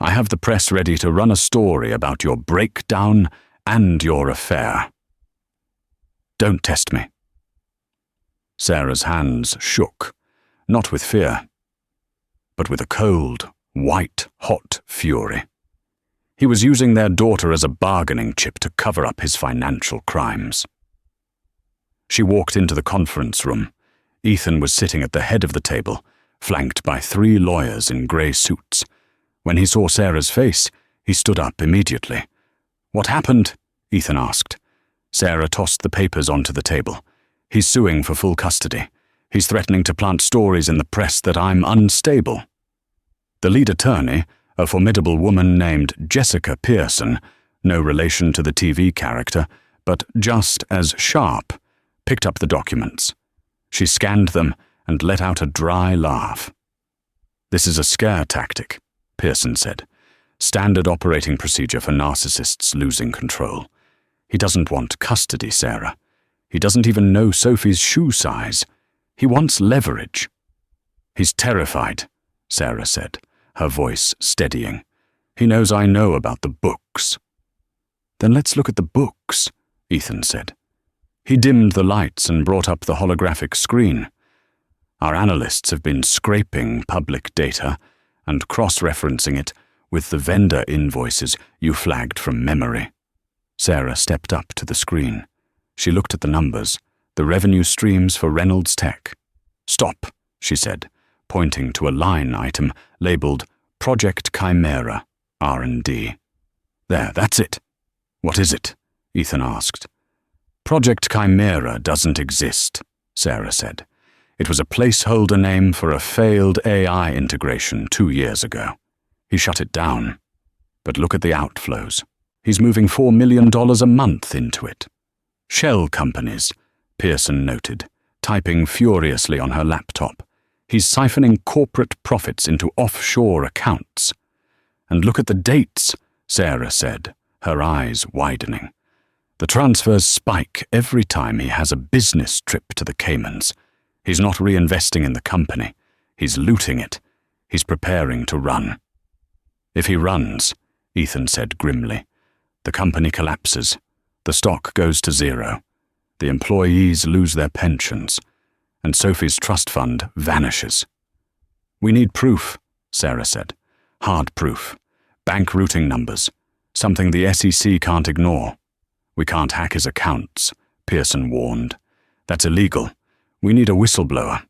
I have the press ready to run a story about your breakdown and your affair. Don't test me." Sarah's hands shook, not with fear, but with a cold, white-hot fury. He was using their daughter as a bargaining chip to cover up his financial crimes. She walked into the conference room. Ethan was sitting at the head of the table, flanked by 3 lawyers in grey suits. When he saw Sarah's face, he stood up immediately. "What happened?" Ethan asked. Sarah tossed the papers onto the table. "He's suing for full custody. He's threatening to plant stories in the press that I'm unstable." The lead attorney, a formidable woman named Jessica Pearson, no relation to the TV character, but just as sharp, picked up the documents. She scanned them and let out a dry laugh. "This is a scare tactic," Pearson said. "Standard operating procedure for narcissists losing control. He doesn't want custody, Sarah. He doesn't even know Sophie's shoe size. He wants leverage." "He's terrified," Sarah said, her voice steadying. "He knows I know about the books." "Then let's look at the books," Ethan said. He dimmed the lights and brought up the holographic screen. "Our analysts have been scraping public data and cross-referencing it with the vendor invoices you flagged from memory." Sarah stepped up to the screen. She looked at the numbers, the revenue streams for Reynolds Tech. "Stop," she said, pointing to a line item labeled Project Chimera, R&D. "There, that's it." "What is it?" Ethan asked. "Project Chimera doesn't exist," Sarah said. "It was a placeholder name for a failed AI integration 2 years ago. He shut it down. But look at the outflows. He's moving $4 million a month into it." "Shell companies," Pearson noted, typing furiously on her laptop. "He's siphoning corporate profits into offshore accounts." "And look at the dates," Sarah said, her eyes widening. "The transfers spike every time he has a business trip to the Caymans. He's not reinvesting in the company. He's looting it. He's preparing to run." "If he runs," Ethan said grimly, "the company collapses. The stock goes to zero. The employees lose their pensions, and Sophie's trust fund vanishes." "We need proof," Sarah said. "Hard proof. Bank routing numbers. Something the SEC can't ignore." "We can't hack his accounts," Pearson warned. "That's illegal. We need a whistleblower."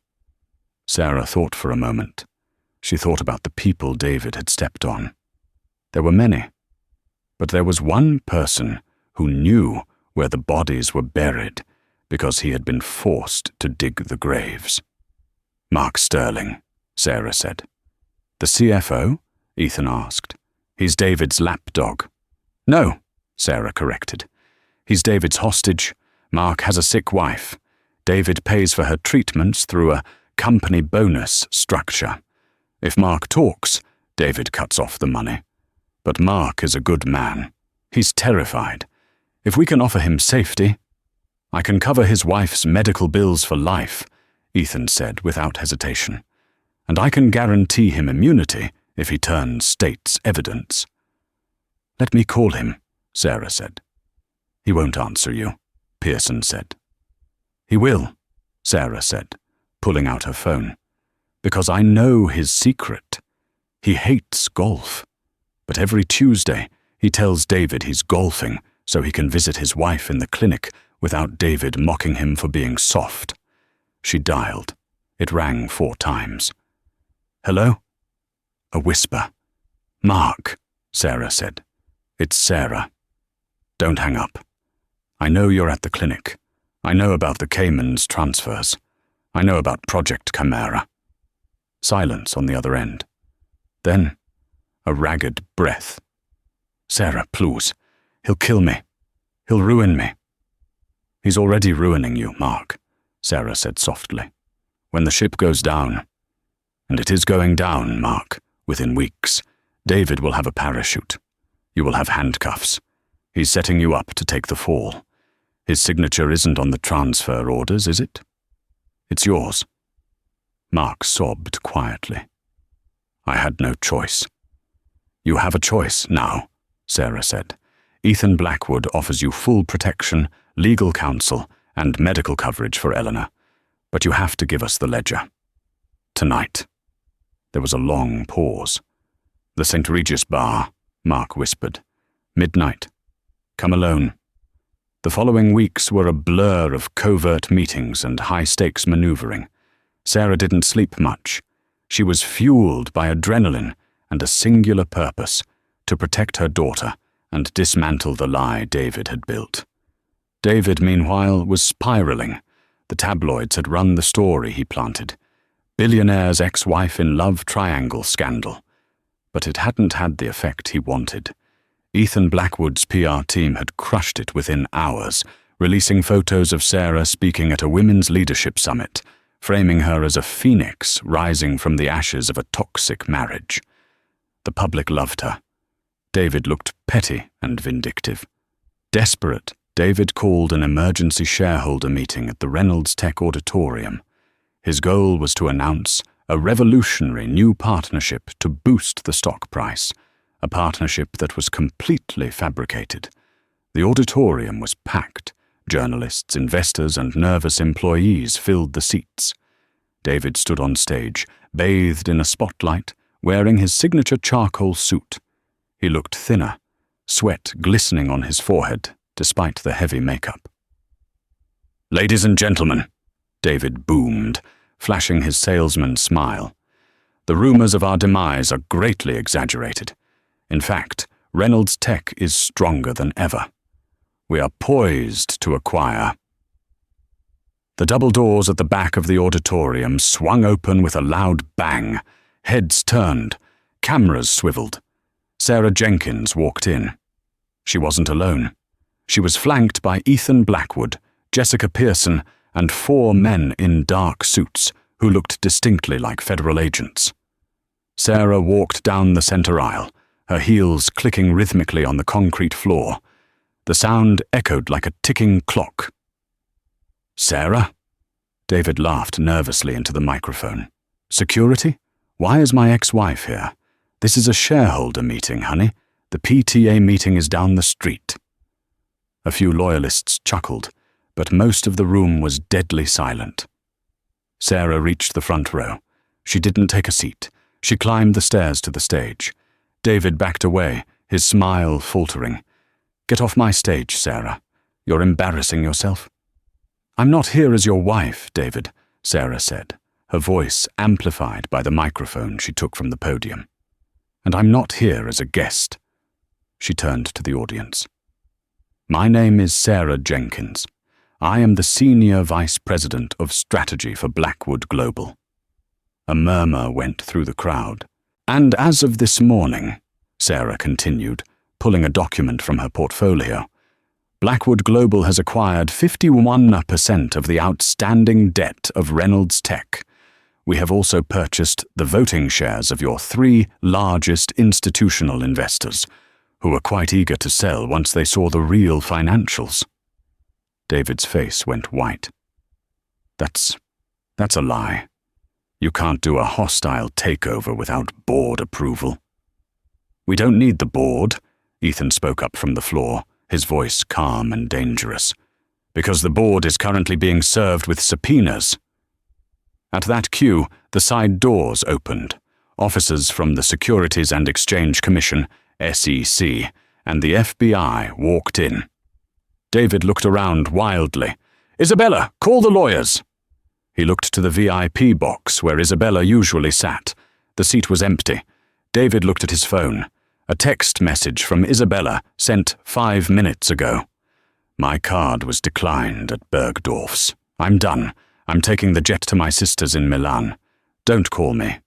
Sarah thought for a moment. She thought about the people David had stepped on. There were many, but there was one person who knew where the bodies were buried because he had been forced to dig the graves. Mark Sterling, Sarah said. The CFO? Ethan asked. He's David's lapdog. No, Sarah corrected. He's David's hostage. Mark has a sick wife. David pays for her treatments through a company bonus structure. If Mark talks, David cuts off the money. But Mark is a good man. He's terrified. If we can offer him safety, I can cover his wife's medical bills for life, Ethan said without hesitation. And I can guarantee him immunity if he turns state's evidence. Let me call him, Sarah said. He won't answer you, Pearson said. He will, Sarah said, pulling out her phone. Because I know his secret. He hates golf. But every Tuesday, he tells David he's golfing so he can visit his wife in the clinic without David mocking him for being soft. She dialed. It rang 4 times. Hello? A whisper. Mark, Sarah said. It's Sarah. Don't hang up. I know you're at the clinic. I know about the Cayman's transfers. I know about Project Chimera. Silence on the other end. Then, a ragged breath. Sarah, please. He'll kill me. He'll ruin me. He's already ruining you, Mark, Sarah said softly. When the ship goes down, and it is going down, Mark, within weeks, David will have a parachute. You will have handcuffs. He's setting you up to take the fall. His signature isn't on the transfer orders, is it? It's yours. Mark sobbed quietly. I had no choice. You have a choice now, Sarah said. Ethan Blackwood offers you full protection, legal counsel, and medical coverage for Eleanor. But you have to give us the ledger. Tonight. There was a long pause. The St. Regis bar, Mark whispered. Midnight. Come alone. The following weeks were a blur of covert meetings and high-stakes maneuvering. Sarah didn't sleep much. She was fueled by adrenaline and a singular purpose, to protect her daughter and dismantle the lie David had built. David, meanwhile, was spiraling. The tabloids had run the story he planted. Billionaire's ex-wife in love triangle scandal. But it hadn't had the effect he wanted. Ethan Blackwood's PR team had crushed it within hours, releasing photos of Sarah speaking at a women's leadership summit, framing her as a phoenix rising from the ashes of a toxic marriage. The public loved her. David looked petty and vindictive. Desperate, David called an emergency shareholder meeting at the Reynolds Tech Auditorium. His goal was to announce a revolutionary new partnership to boost the stock price, a partnership that was completely fabricated. The auditorium was packed. Journalists, investors, and nervous employees filled the seats. David stood on stage, bathed in a spotlight, wearing his signature charcoal suit. He looked thinner, sweat glistening on his forehead, despite the heavy makeup. Ladies and gentlemen, David boomed, flashing his salesman's smile. The rumors of our demise are greatly exaggerated. In fact, Reynolds Tech is stronger than ever. We are poised to acquire. The double doors at the back of the auditorium swung open with a loud bang. Heads turned. Cameras swiveled. Sarah Jenkins walked in. She wasn't alone. She was flanked by Ethan Blackwood, Jessica Pearson, and 4 men in dark suits who looked distinctly like federal agents. Sarah walked down the center aisle, her heels clicking rhythmically on the concrete floor. The sound echoed like a ticking clock. Sarah? David laughed nervously into the microphone. Security? Why is my ex-wife here? This is a shareholder meeting, honey. The PTA meeting is down the street. A few loyalists chuckled, but most of the room was deadly silent. Sarah reached the front row. She didn't take a seat. She climbed the stairs to the stage. David backed away, his smile faltering. Get off my stage, Sarah. You're embarrassing yourself. I'm not here as your wife, David, Sarah said, her voice amplified by the microphone she took from the podium. And I'm not here as a guest. She turned to the audience. My name is Sarah Jenkins. I am the Senior Vice President of Strategy for Blackwood Global. A murmur went through the crowd. And as of this morning, Sarah continued, pulling a document from her portfolio, Blackwood Global has acquired 51% of the outstanding debt of Reynolds Tech. We have also purchased the voting shares of your 3 largest institutional investors, who were quite eager to sell once they saw the real financials. David's face went white. That's a lie. You can't do a hostile takeover without board approval. We don't need the board, Ethan spoke up from the floor, his voice calm and dangerous, because the board is currently being served with subpoenas. At that cue, the side doors opened. Officers from the Securities and Exchange Commission, SEC, and the FBI walked in. David looked around wildly. "Isabella, call the lawyers!" He looked to the VIP box where Isabella usually sat. The seat was empty. David looked at his phone. A text message from Isabella sent 5 minutes ago. "My card was declined at Bergdorf's. I'm done. I'm taking the jet to my sister's in Milan. Don't call me."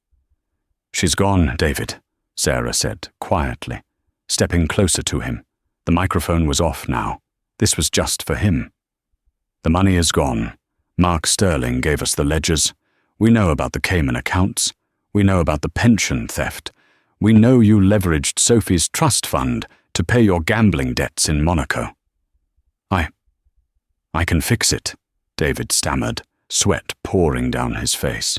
"She's gone, David," Sarah said, quietly, stepping closer to him. The microphone was off now. This was just for him. "The money is gone. Mark Sterling gave us the ledgers. We know about the Cayman accounts. We know about the pension theft. We know you leveraged Sophie's trust fund to pay your gambling debts in Monaco." I can fix it," David stammered, sweat pouring down his face.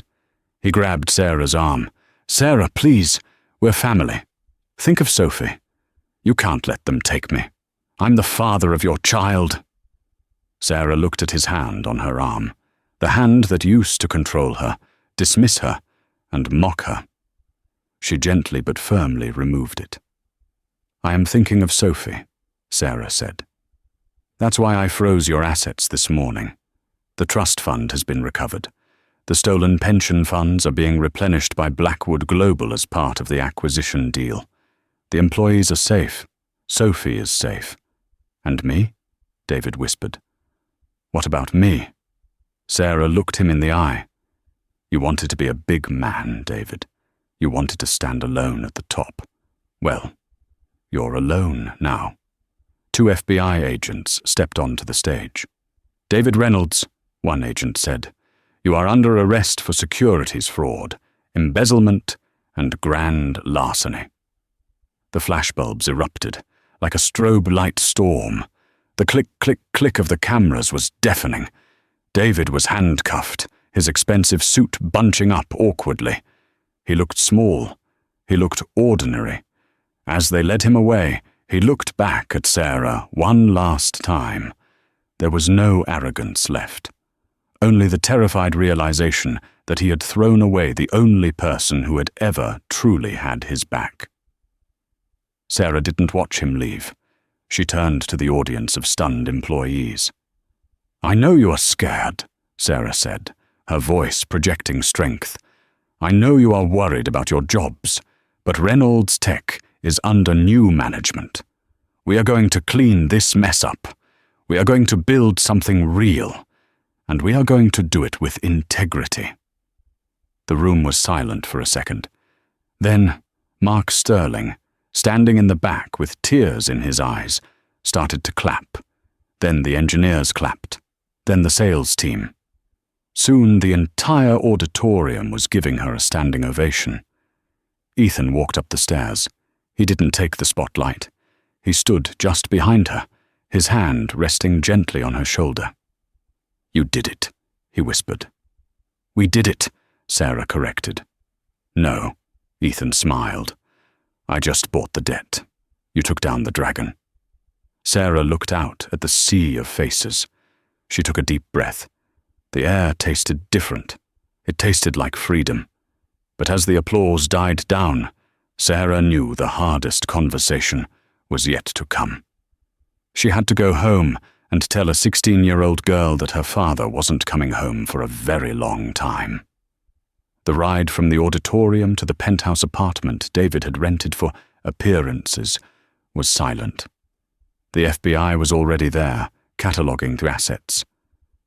He grabbed Sarah's arm. "Sarah, please, we're family. Think of Sophie. You can't let them take me. I'm the father of your child." Sarah looked at his hand on her arm, the hand that used to control her, dismiss her, and mock her. She gently but firmly removed it. "I am thinking of Sophie," Sarah said. "That's why I froze your assets this morning. The trust fund has been recovered. The stolen pension funds are being replenished by Blackwood Global as part of the acquisition deal. The employees are safe. Sophie is safe. And me?" David whispered. "What about me?" Sarah looked him in the eye. "You wanted to be a big man, David. You wanted to stand alone at the top. Well, you're alone now." 2 FBI agents stepped onto the stage. "David Reynolds," one agent said, "you are under arrest for securities fraud, embezzlement, and grand larceny." The flashbulbs erupted, like a strobe light storm. The click, click, click of the cameras was deafening. David was handcuffed, his expensive suit bunching up awkwardly. He looked small. He looked ordinary. As they led him away, he looked back at Sarah one last time. There was no arrogance left. Only the terrified realization that he had thrown away the only person who had ever truly had his back. Sarah didn't watch him leave. She turned to the audience of stunned employees. "I know you are scared," Sarah said, her voice projecting strength. "I know you are worried about your jobs, but Reynolds Tech is under new management. We are going to clean this mess up. We are going to build something real, and we are going to do it with integrity." The room was silent for a second. Then Mark Sterling, standing in the back with tears in his eyes, started to clap. Then the engineers clapped. Then the sales team. Soon the entire auditorium was giving her a standing ovation. Ethan walked up the stairs. He didn't take the spotlight. He stood just behind her, his hand resting gently on her shoulder. "You did it," he whispered. "We did it," Sarah corrected. "No," Ethan smiled. "I just bought the debt. You took down the dragon." Sarah looked out at the sea of faces. She took a deep breath. The air tasted different. It tasted like freedom. But as the applause died down, Sarah knew the hardest conversation was yet to come. She had to go home and tell a 16-year-old girl that her father wasn't coming home for a very long time. The ride from the auditorium to the penthouse apartment David had rented for appearances was silent. The FBI was already there, cataloguing the assets.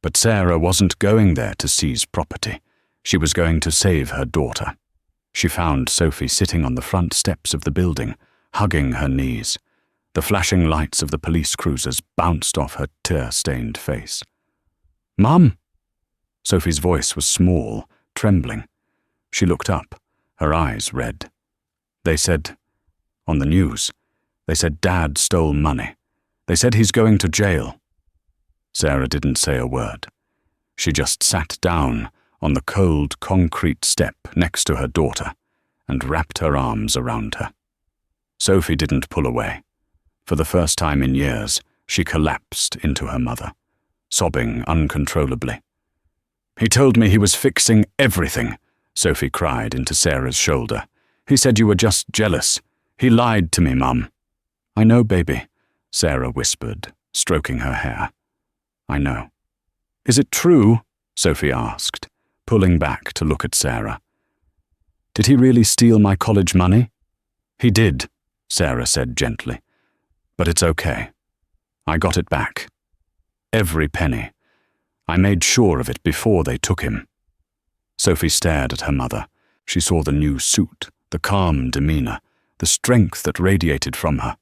But Sarah wasn't going there to seize property. She was going to save her daughter. She found Sophie sitting on the front steps of the building, hugging her knees. The flashing lights of the police cruisers bounced off her tear-stained face. "Mum!" Sophie's voice was small, trembling. She looked up, her eyes red. "They said, on the news, they said Dad stole money. They said he's going to jail." Sarah didn't say a word. She just sat down on the cold concrete step next to her daughter and wrapped her arms around her. Sophie didn't pull away. For the first time in years, she collapsed into her mother, sobbing uncontrollably. "He told me he was fixing everything," Sophie cried into Sarah's shoulder. "He said you were just jealous. He lied to me, Mum." "I know, baby," Sarah whispered, stroking her hair. "I know." "Is it true?" Sophie asked, pulling back to look at Sarah. "Did he really steal my college money?" "He did," Sarah said gently. "But it's okay. I got it back. Every penny. I made sure of it before they took him." Sophie stared at her mother. She saw the new suit, the calm demeanor, the strength that radiated from her.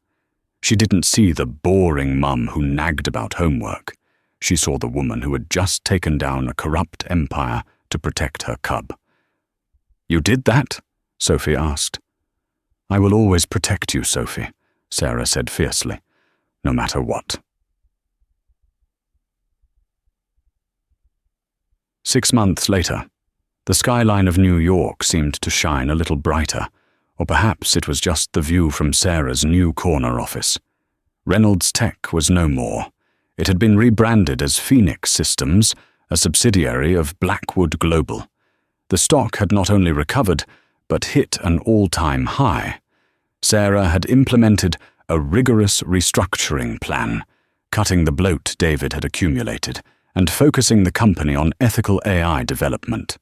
She didn't see the boring mum who nagged about homework. She saw the woman who had just taken down a corrupt empire to protect her cub. "You did that?" Sophie asked. "I will always protect you, Sophie," Sarah said fiercely, "no matter what." 6 months later, the skyline of New York seemed to shine a little brighter, or perhaps it was just the view from Sarah's new corner office. Reynolds Tech was no more. It had been rebranded as Phoenix Systems, a subsidiary of Blackwood Global. The stock had not only recovered, but hit an all-time high. Sarah had implemented a rigorous restructuring plan, cutting the bloat David had accumulated and focusing the company on ethical AI development.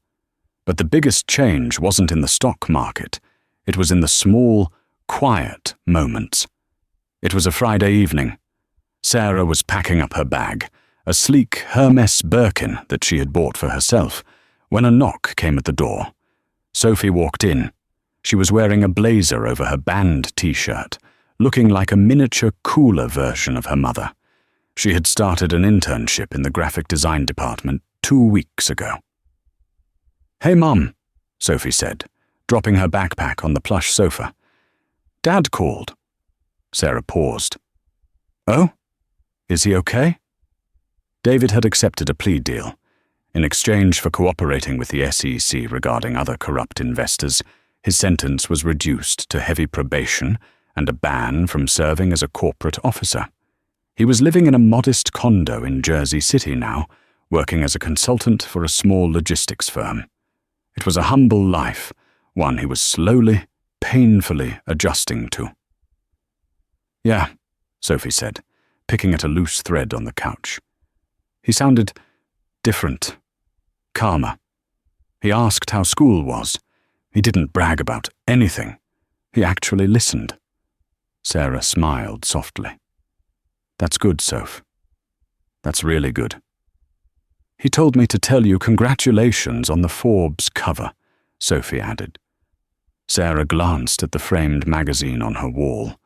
But the biggest change wasn't in the stock market. It was in the small, quiet moments. It was a Friday evening. Sarah was packing up her bag, a sleek Hermes Birkin that she had bought for herself, when a knock came at the door. Sophie walked in. She was wearing a blazer over her band t-shirt, looking like a miniature, cooler version of her mother. She had started an internship in the graphic design department 2 weeks ago. "Hey, Mum," Sophie said, dropping her backpack on the plush sofa. "Dad called." Sarah paused. "Oh? Is he okay?" David had accepted a plea deal. In exchange for cooperating with the SEC regarding other corrupt investors, his sentence was reduced to heavy probation and a ban from serving as a corporate officer. He was living in a modest condo in Jersey City now, working as a consultant for a small logistics firm. It was a humble life, one he was slowly, painfully adjusting to. "Yeah," Sophie said, picking at a loose thread on the couch. He sounded different, calmer. He asked how school was. He didn't brag about anything. He actually listened. Sarah smiled softly. "That's good, Soph. That's really good." "He told me to tell you congratulations on the Forbes cover," Sophie added. Sarah glanced at the framed magazine on her wall.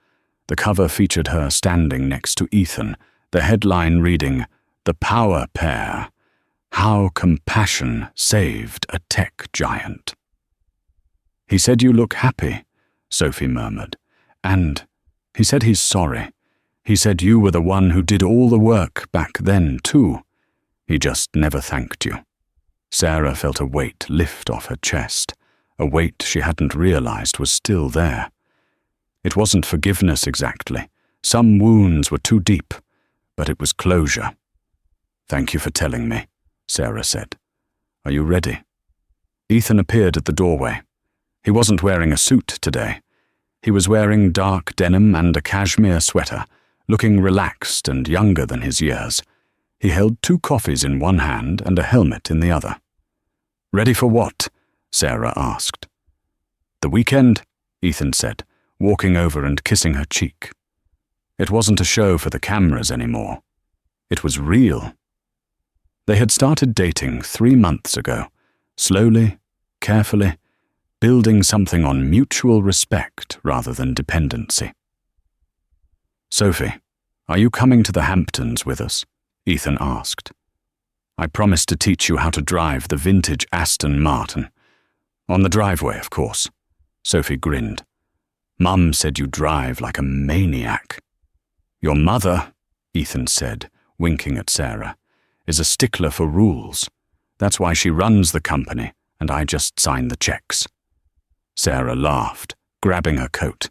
The cover featured her standing next to Ethan, the headline reading, "The Power Pair: How Compassion Saved a Tech Giant." "He said you look happy," Sophie murmured. "And he said he's sorry. He said you were the one who did all the work back then, too. He just never thanked you." Sarah felt a weight lift off her chest, a weight she hadn't realized was still there. It wasn't forgiveness exactly. Some wounds were too deep, but it was closure. "Thank you for telling me," Sarah said. "Are you ready?" Ethan appeared at the doorway. He wasn't wearing a suit today. He was wearing dark denim and a cashmere sweater, looking relaxed and younger than his years. He held 2 coffees in one hand and a helmet in the other. "Ready for what?" Sarah asked. "The weekend," Ethan said, walking over and kissing her cheek. It wasn't a show for the cameras anymore. It was real. They had started dating 3 months ago, Slowly, carefully, building something on mutual respect rather than dependency. "Sophie, are you coming to the Hamptons with us?" Ethan asked. "I promised to teach you how to drive the vintage Aston Martin. On the driveway, of course." Sophie grinned. "Mum said you drive like a maniac." "Your mother," Ethan said, winking at Sarah, "is a stickler for rules. That's why she runs the company, and I just sign the checks." Sarah laughed, grabbing her coat.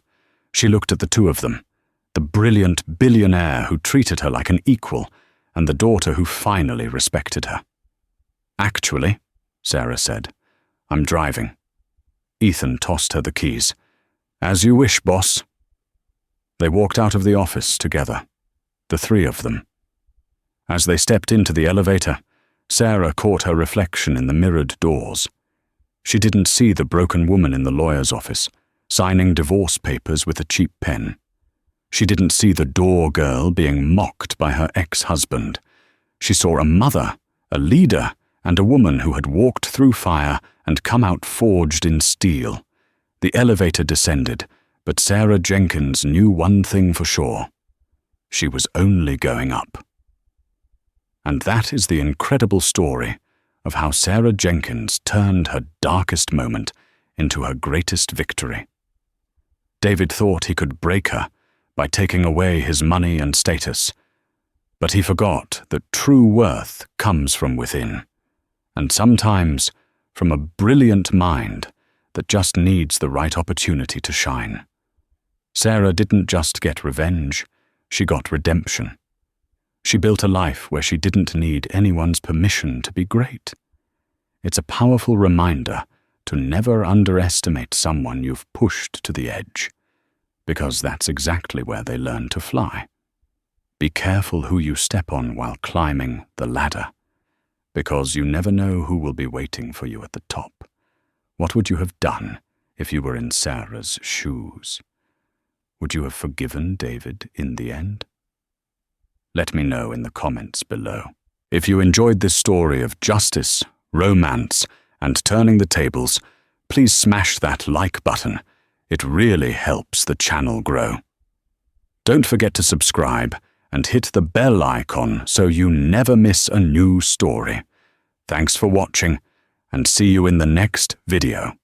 She looked at the two of them, the brilliant billionaire who treated her like an equal, and the daughter who finally respected her. "Actually," Sarah said, "I'm driving." Ethan tossed her the keys. "As you wish, boss." They walked out of the office together, the three of them. As they stepped into the elevator, Sarah caught her reflection in the mirrored doors. She didn't see the broken woman in the lawyer's office, signing divorce papers with a cheap pen. She didn't see the door girl being mocked by her ex-husband. She saw a mother, a leader, and a woman who had walked through fire and come out forged in steel. The elevator descended, but Sarah Jenkins knew one thing for sure. She was only going up. And that is the incredible story of how Sarah Jenkins turned her darkest moment into her greatest victory. David thought he could break her by taking away his money and status, but he forgot that true worth comes from within, and sometimes from a brilliant mind that just needs the right opportunity to shine. Sarah didn't just get revenge, she got redemption. She built a life where she didn't need anyone's permission to be great. It's a powerful reminder to never underestimate someone you've pushed to the edge, because that's exactly where they learn to fly. Be careful who you step on while climbing the ladder, because you never know who will be waiting for you at the top. What would you have done if you were in Sarah's shoes? Would you have forgiven David in the end? Let me know in the comments below. If you enjoyed this story of justice, romance, and turning the tables, please smash that like button. It really helps the channel grow. Don't forget to subscribe and hit the bell icon so you never miss a new story. Thanks for watching, and see you in the next video.